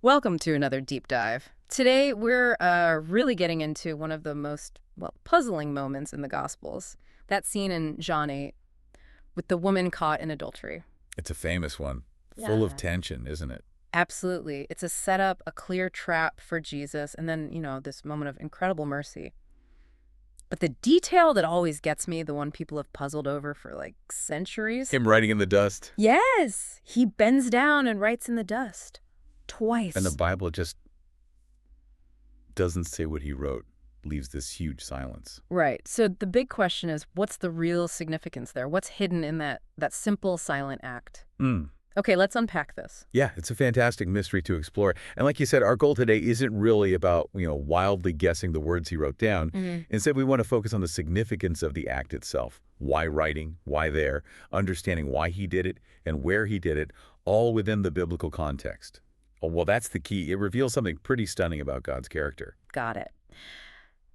Welcome to another deep dive. Today, we're really getting into one of the most, puzzling moments in the Gospels. That scene in John 8 with the woman caught in adultery. It's a famous one. Full of tension, isn't it? Absolutely. It's a setup, a clear trap for Jesus, and then, this moment of incredible mercy. But the detail that always gets me, the one people have puzzled over for like centuries. Him writing in the dust. Yes! He bends down and writes in the dust. Twice. And the Bible just doesn't say what he wrote. Leaves this huge silence. Right. So the big question is, what's the real significance there? What's hidden in that simple silent act? Okay, let's unpack this. Yeah, it's a fantastic mystery to explore. And like you said, our goal today isn't really about, wildly guessing the words he wrote down. Instead, we want to focus on the significance of the act itself. Why writing? Why there? Understanding why he did it and where he did it, all within the biblical context. Oh, well, that's the key. It reveals something pretty stunning about God's character. Got it.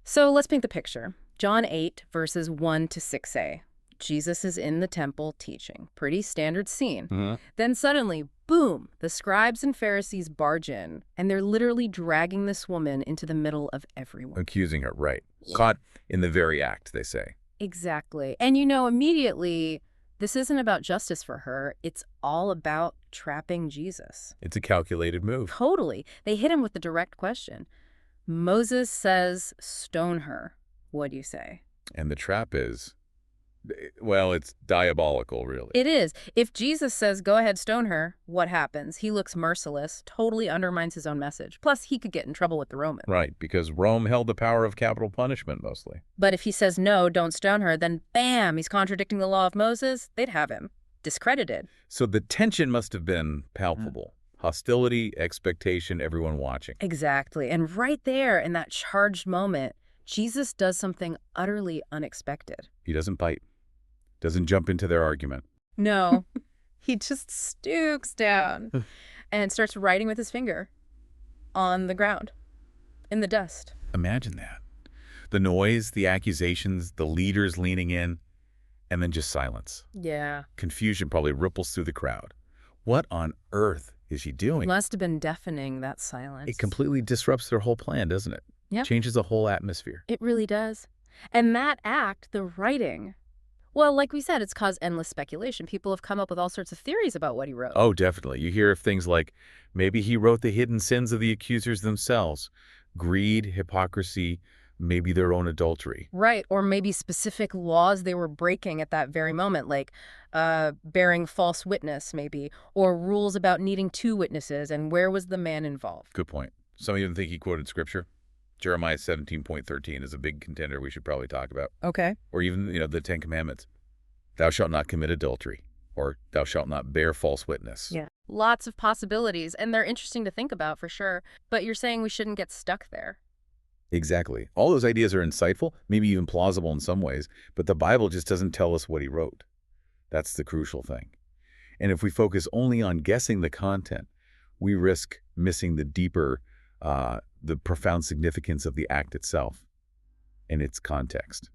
So let's paint the picture. John 8, verses 1 to 6a. Jesus is in the temple teaching. Pretty standard scene. Then suddenly, boom, the scribes and Pharisees barge in, and they're literally dragging this woman into the middle of everyone. Accusing her, right. Caught in the very act, they say. Exactly. And immediately, this isn't about justice for her. It's all about trapping Jesus. It's a calculated move. Totally. They hit him with the direct question. Moses says, stone her. What do you say? And the trap is, well, it's diabolical, really. It is. If Jesus says, go ahead, stone her, what happens? He looks merciless, totally undermines his own message. Plus, he could get in trouble with the Romans. Right, because Rome held the power of capital punishment, mostly. But if he says, no, don't stone her, then bam, he's contradicting the law of Moses. They'd have him discredited. So the tension must have been palpable. Hostility, expectation, everyone watching. Exactly. And right there in that charged moment, Jesus does something utterly unexpected. He doesn't bite. Doesn't jump into their argument. No. He just stoops down and starts writing with his finger on the ground, in the dust. Imagine that. The noise, the accusations, the leaders leaning in, and then just silence. Yeah. Confusion probably ripples through the crowd. What on earth is he doing? Must have been deafening, that silence. It completely disrupts their whole plan, doesn't it? Yeah. Changes the whole atmosphere. It really does. And that act, the writing, well, like we said, it's caused endless speculation. People have come up with all sorts of theories about what he wrote. Oh, definitely. You hear of things like maybe he wrote the hidden sins of the accusers themselves. Greed, hypocrisy, maybe their own adultery. Right, or maybe specific laws they were breaking at that very moment, like bearing false witness, maybe, or rules about needing two witnesses, and where was the man involved? Good point. Some even think he quoted scripture. Jeremiah 17:13 is a big contender we should probably talk about. Okay. Or even, the Ten Commandments. Thou shalt not commit adultery, or thou shalt not bear false witness. Yeah. Lots of possibilities, and they're interesting to think about for sure, but you're saying we shouldn't get stuck there. Exactly. All those ideas are insightful, maybe even plausible in some ways, but the Bible just doesn't tell us what he wrote. That's the crucial thing. And if we focus only on guessing the content, we risk missing the deeper, the profound significance of the act itself and its context.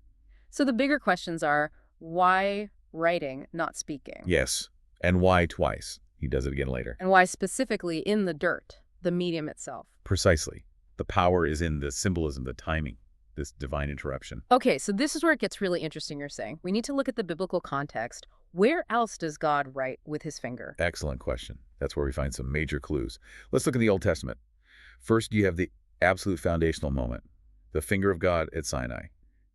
So the bigger questions are, why writing, not speaking? Yes. And why twice? He does it again later. And why specifically in the dirt, the medium itself? Precisely. The power is in the symbolism, the timing, this divine interruption. Okay, so this is where it gets really interesting, you're saying. We need to look at the biblical context. Where else does God write with his finger? Excellent question. That's where we find some major clues. Let's look in the Old Testament. First, you have the absolute foundational moment, the finger of God at Sinai.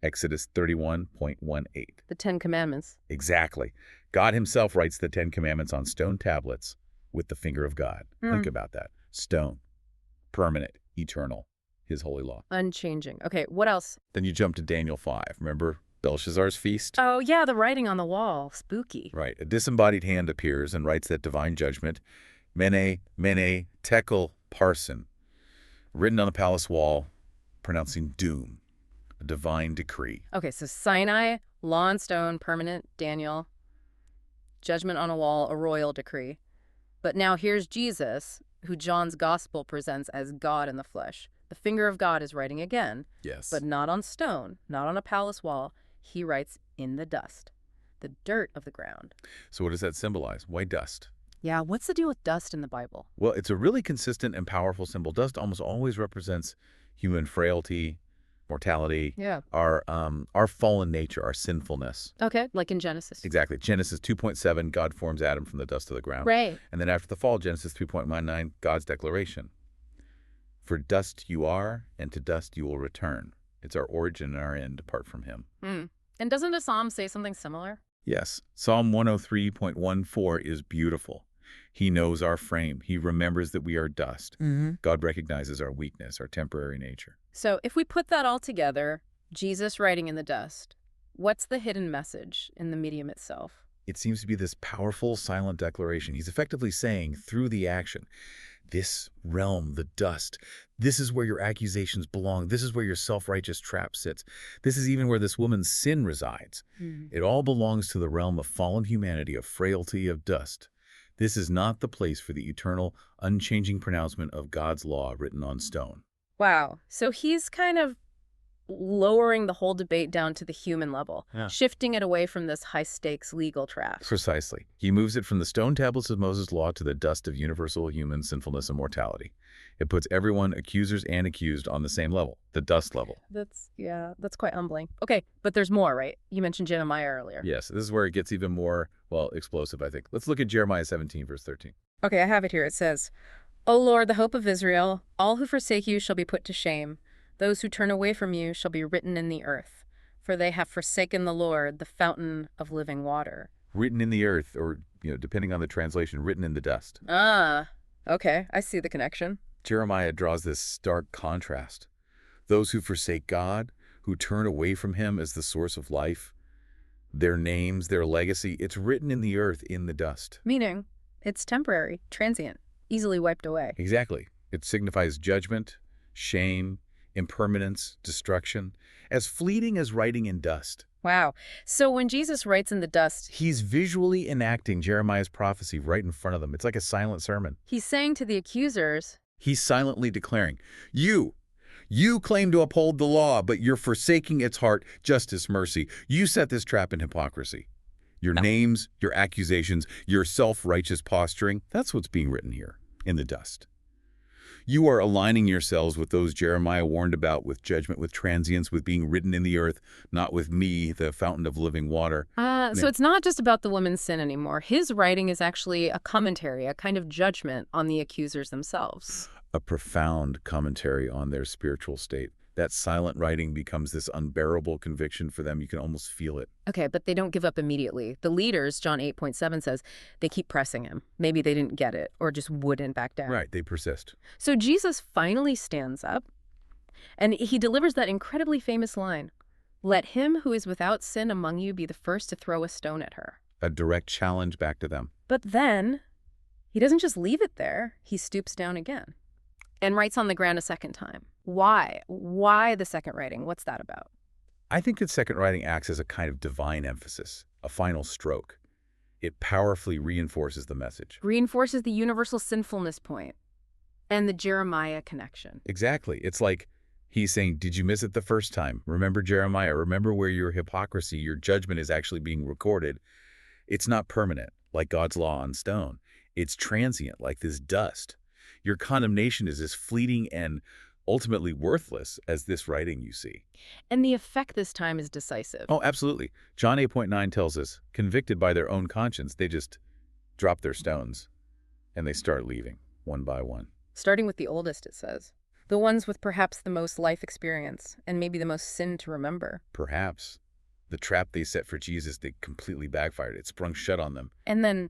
Exodus 31:18. The Ten Commandments. Exactly. God himself writes the Ten Commandments on stone tablets with the finger of God. Think about that. Stone. Permanent. Eternal. His holy law. Unchanging. Okay, what else? Then you jump to Daniel 5. Remember Belshazzar's feast? Oh, yeah, the writing on the wall. Spooky. Right. A disembodied hand appears and writes that divine judgment. Mene, mene, tekel, parson. Written on the palace wall, pronouncing doom. A divine decree. Okay, so Sinai, law on stone, permanent, Daniel, judgment on a wall, a royal decree. But now here's Jesus, who John's gospel presents as God in the flesh. The finger of God is writing again. Yes. But not on stone, not on a palace wall. He writes in the dust, the dirt of the ground. So what does that symbolize? Why dust? Yeah, what's the deal with dust in the Bible? Well, it's a really consistent and powerful symbol. Dust almost always represents human frailty, mortality, Yeah. our fallen nature, our sinfulness. Okay, like in Genesis. Exactly. Genesis 2.7, God forms Adam from the dust of the ground. Right. And then after the fall, Genesis 3.19, God's declaration. For dust you are, and to dust you will return. It's our origin and our end apart from him. And doesn't the Psalm say something similar? Yes. Psalm 103.14 is beautiful. He knows our frame. He remembers that we are dust. God recognizes our weakness, our temporary nature. So if we put that all together, Jesus writing in the dust, what's the hidden message in the medium itself? It seems to be this powerful, silent declaration. He's effectively saying, through the action, this realm, the dust, this is where your accusations belong. This is where your self-righteous trap sits. This is even where this woman's sin resides. It all belongs to the realm of fallen humanity, of frailty, of dust. This is not the place for the eternal, unchanging pronouncement of God's law written on stone. Wow. So he's kind of lowering the whole debate down to the human level, shifting it away from this high-stakes legal trap. Precisely. He moves it from the stone tablets of Moses' law to the dust of universal human sinfulness and mortality. It puts everyone, accusers and accused, on the same level, the dust level. That's quite humbling. Okay, but there's more, right? You mentioned Jeremiah earlier. Yes, this is where it gets even more, well, explosive, I think. Let's look at Jeremiah 17, verse 13. Okay, I have it here. It says, O Lord, the hope of Israel, all who forsake you shall be put to shame. Those who turn away from you shall be written in the earth, for they have forsaken the Lord, the fountain of living water. Written in the earth, or, depending on the translation, written in the dust. Ah, okay, I see the connection. Jeremiah draws this stark contrast. Those who forsake God, who turn away from him as the source of life, their names, their legacy, it's written in the earth, in the dust. Meaning, it's temporary, transient, easily wiped away. Exactly. It signifies judgment, shame, impermanence, destruction, as fleeting as writing in dust. Wow. So when Jesus writes in the dust, he's visually enacting Jeremiah's prophecy right in front of them. It's like a silent sermon. He's saying to the accusers, he's silently declaring, you claim to uphold the law, but you're forsaking its heart, justice, mercy. You set this trap in hypocrisy. Your names, your accusations, your self-righteous posturing, that's what's being written here in the dust. You are aligning yourselves with those Jeremiah warned about, with judgment, with transience, with being written in the earth, not with me, the fountain of living water. So it's not just about the woman's sin anymore. His writing is actually a commentary, a kind of judgment on the accusers themselves. A profound commentary on their spiritual state. That silent writing becomes this unbearable conviction for them. You can almost feel it. Okay, but they don't give up immediately. The leaders, John 8.7 says, they keep pressing him. Maybe they didn't get it or just wouldn't back down. Right, they persist. So Jesus finally stands up and he delivers that incredibly famous line, let him who is without sin among you be the first to throw a stone at her. A direct challenge back to them. But then he doesn't just leave it there. He stoops down again and writes on the ground a second time. Why? Why the second writing? What's that about? I think that second writing acts as a kind of divine emphasis, a final stroke. It powerfully reinforces the message. Reinforces the universal sinfulness point and the Jeremiah connection. Exactly. It's like he's saying, did you miss it the first time? Remember Jeremiah. Remember where your hypocrisy, your judgment is actually being recorded. It's not permanent, like God's law on stone. It's transient, like this dust. Your condemnation is as fleeting and ultimately worthless as this writing you see. And the effect this time is decisive. Oh, absolutely. John 8.9 tells us, convicted by their own conscience, they just drop their stones and they start leaving one by one. Starting with the oldest, it says. The ones with perhaps the most life experience and maybe the most sin to remember. Perhaps. The trap they set for Jesus, they completely backfired. It sprung shut on them. And then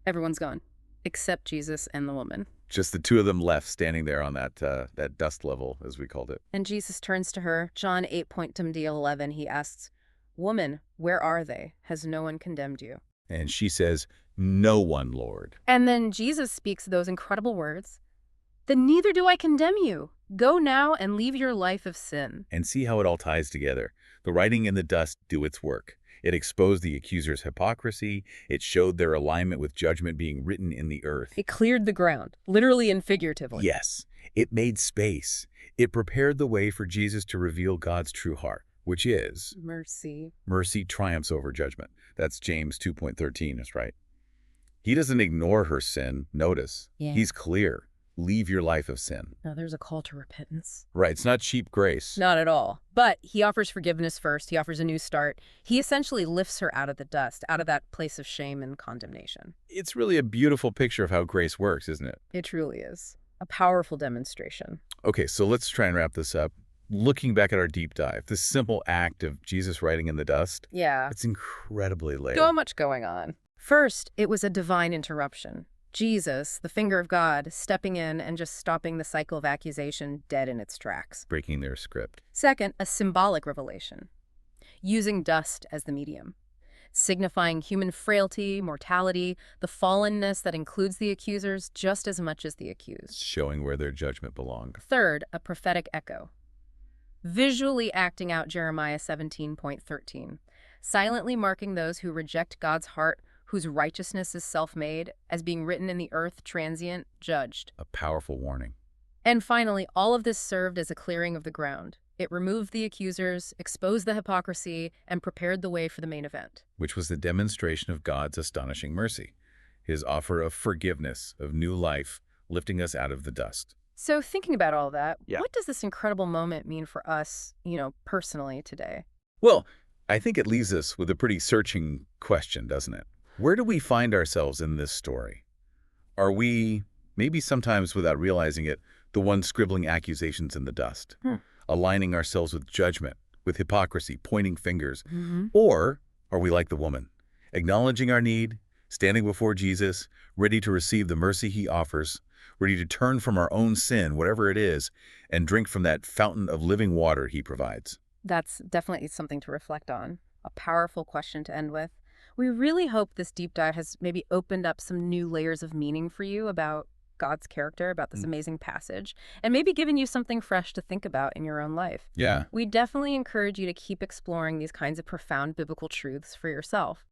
everyone's gone, except Jesus and the woman. Just the two of them left standing there on that dust level, as we called it. And Jesus turns to her. John 8:11, he asks, Woman, where are they? Has no one condemned you? And she says, no one, Lord. And then Jesus speaks those incredible words. Then neither do I condemn you. Go now and leave your life of sin. And see how it all ties together. The writing in the dust do its work. It exposed the accusers' hypocrisy. It showed their alignment with judgment being written in the earth. It cleared the ground, literally and figuratively. Yes, it made space. It prepared the way for Jesus to reveal God's true heart, which is mercy. Mercy triumphs over judgment. That's James 2.13, is right. He doesn't ignore her sin. Notice. Yeah. He's clear. Leave your life of sin. Now, there's a call to repentance. Right. It's not cheap grace. Not at all. But he offers forgiveness first. He offers a new start. He essentially lifts her out of the dust, out of that place of shame and condemnation. It's really a beautiful picture of how grace works, isn't it? It truly is. A powerful demonstration. Okay, so let's try and wrap this up. Looking back at our deep dive, this simple act of Jesus writing in the dust, Yeah. it's incredibly layered. So much going on. First, it was a divine interruption. Jesus, the finger of God, stepping in and just stopping the cycle of accusation dead in its tracks. Breaking their script. Second, a symbolic revelation, using dust as the medium, signifying human frailty, mortality, the fallenness that includes the accusers just as much as the accused. Showing where their judgment belonged. Third, a prophetic echo, visually acting out Jeremiah 17:13, silently marking those who reject God's heart, whose righteousness is self-made, as being written in the earth, transient, judged. A powerful warning. And finally, all of this served as a clearing of the ground. It removed the accusers, exposed the hypocrisy, and prepared the way for the main event. Which was the demonstration of God's astonishing mercy. His offer of forgiveness, of new life, lifting us out of the dust. So thinking about all that, Yeah. what does this incredible moment mean for us, personally today? Well, I think it leaves us with a pretty searching question, doesn't it? Where do we find ourselves in this story? Are we, maybe sometimes without realizing it, the ones scribbling accusations in the dust, aligning ourselves with judgment, with hypocrisy, pointing fingers? Or are we like the woman, acknowledging our need, standing before Jesus, ready to receive the mercy he offers, ready to turn from our own sin, whatever it is, and drink from that fountain of living water he provides? That's definitely something to reflect on. A powerful question to end with. We really hope this deep dive has maybe opened up some new layers of meaning for you about God's character, about this amazing passage, and maybe given you something fresh to think about in your own life. Yeah. We definitely encourage you to keep exploring these kinds of profound biblical truths for yourself.